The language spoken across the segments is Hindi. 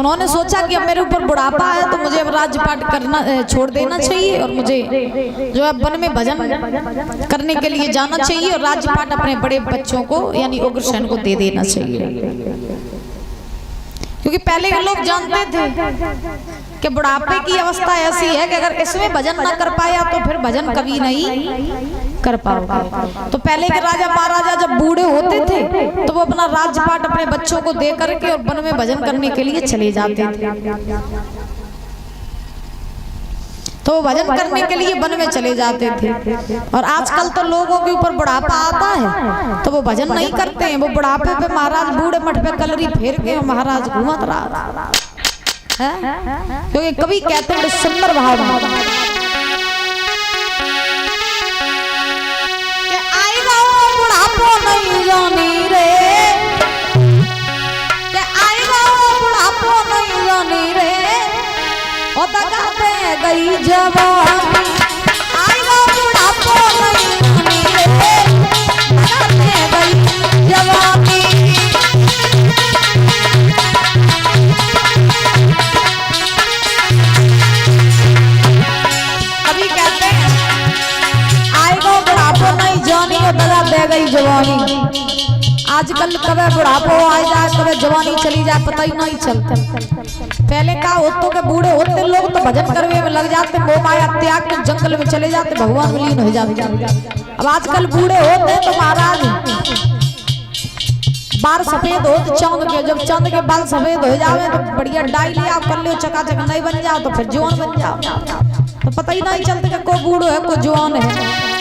उन्होंने सोचा कि अब मेरे ऊपर बुढ़ापा है तो मुझे अब राजपाट करना छोड़ देना चाहिए और मुझे जो है वन में भजन करने के लिए जाना चाहिए और राजपाट अपने बड़े बच्चों को यानी उग्रसेन को दे देना चाहिए। क्योंकि पहले के लोग जानते थे कि बुढ़ापे की अवस्था ऐसी है कि अगर इसमें भजन ना कर पाया तो फिर भजन कभी नहीं कर पाओगे। तो पहले के राजा महाराजा जब बूढ़े होते थे तो वो अपना राजपाट अपने बच्चों को दे करके और वन में भजन करने के लिए चले जाते थे। तो वो भजन करने के लिए वन में चले जाते थे। और आजकल तो लोगों के ऊपर बुढ़ापा आता है तो वो भजन नहीं करते हैं। वो बुढ़ापे पे महाराज बूढ़े मठ पे कलरी फेर के महाराज घूमत रहा है। क्योंकि कभी कहते बड़े सुंदर भाव कि आएगा बुढ़ापो नहीं जानी रे, कि आएगा बुढ़ापो नहीं जानी रे, ओ दगा दे गई जवानी, आएगा बुढ़ापो नहीं जानी रे, दगा दे गई जवानी। दगा दे गई जवानी। आजकल कभी बुढ़ापो आ जाए कभी जवानी चली जाए पता ही नहीं चलता। पहले का होतो के बूढ़े होते लोग तो भजन करने में लग जाते, मोह माया त्याग के जंगल में चले जाते, भगवान में लीन हो जाते। अब आजकल बूढ़े होते तो महाराज बाल सफेद हो तो चांद के, जब चांद के बाल सफेद हो जावे तो बढ़िया डाई लिया कर लो, चकाचक नहीं बन जाओ तो फिर जवान बन जाओ। तो पता ही नहीं चलता कि कोई बूढ़ो है कोई जवान है।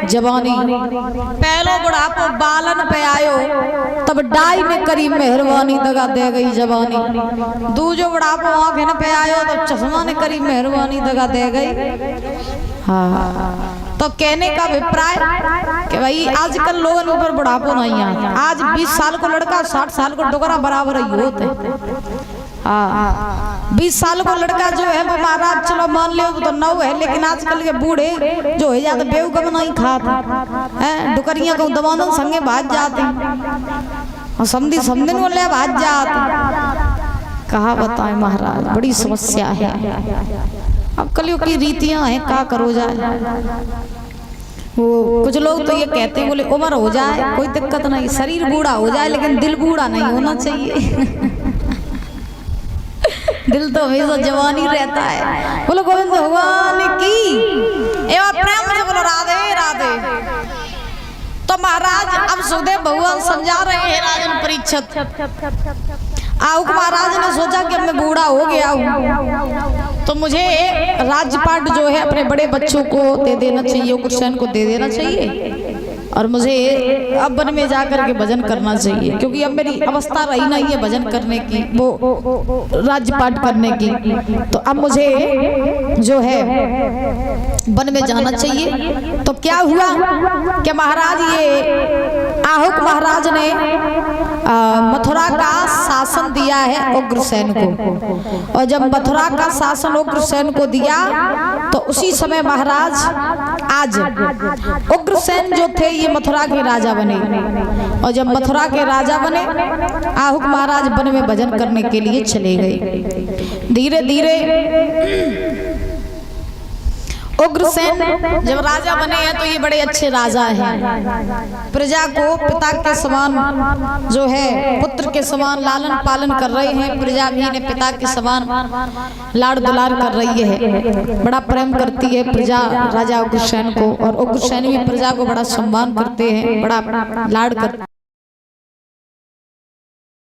जवानी पहलो बुढ़ापो बालन पे आयो तब डाई ने करी मेहरबानी, दगा दे गई जवानी। दूजो बुढ़ापो आंखें न पे आयो तब चश्मा ने करी मेहरबानी, दगा दे गई। हाँ तो कहने का अभिप्राय कि भाई आजकल लोगों के ऊपर बुढ़ापो नहीं आता। आज 20 साल को लड़का 60 साल को डोकरा बराबर ही होते। 20 साल को लड़का जो है वो महाराज चलो मान लो तो 9 है, लेकिन आजकल के बूढ़े जो है ज्यादा बेवकूफ नहीं खाते हैं, डुकरियां को दबानों संगे भाग जाते और समझी समझने वाले भाग जाते। कहा बताए महाराज बड़ी समस्या है। अब कलयुग की रीतियां हैं, क्या करो जाए। वो कुछ लोग तो ये कहते हैं बोले उम्र हो जाए कोई दिक्कत नहीं, शरीर बूढ़ा हो जाए लेकिन दिल बूढ़ा नहीं होना चाहिए। दिल तो हमेशा जवानी रहता है। बोलो गोविंद भगवान की एवं प्रेम से बोलो राधे राधे। तो महाराज अब सुखदेव भगवान समझा रहे हैं राजन परीक्षित। आहुक महाराज ने सोचा कि अब मैं बूढ़ा हो गया हूँ तो मुझे राज्यपाट जो है अपने बड़े बच्चों को दे देना चाहिए, उग्रसेन को दे देना चाहिए और मुझे अब वन में जाकर के भजन करना चाहिए, क्योंकि अब मेरी अवस्था रही नहीं है भजन करने की, वो राज्यपाट करने की। तो अब मुझे जो है वन में जाना चाहिए। तो क्या हुआ कि महाराज ये आहुक महाराज ने मथुरा का शासन दिया है उग्रसेन को, और जब मथुरा का शासन उग्रसेन को दिया तो उसी समय महाराज आज उग्रसेन जो थे ये मथुरा के राजा बने, और जब मथुरा के राजा बने आहुक महाराज वन में भजन करने के लिए चले गए। धीरे धीरे उग्रसेन जब राजा बने हैं तो ये बड़े अच्छे राजा हैं, प्रजा को पिता के समान जो है पुत्र के समान लालन पालन कर रहे हैं, प्रजा भी इन्हें पिता के समान लाड़ दुलार कर रही है, बड़ा प्रेम करती है प्रजा राजा उग्रसेन को, और उग्रसेन भी प्रजा को बड़ा सम्मान करते हैं, बड़ा लाड़ करते हैं।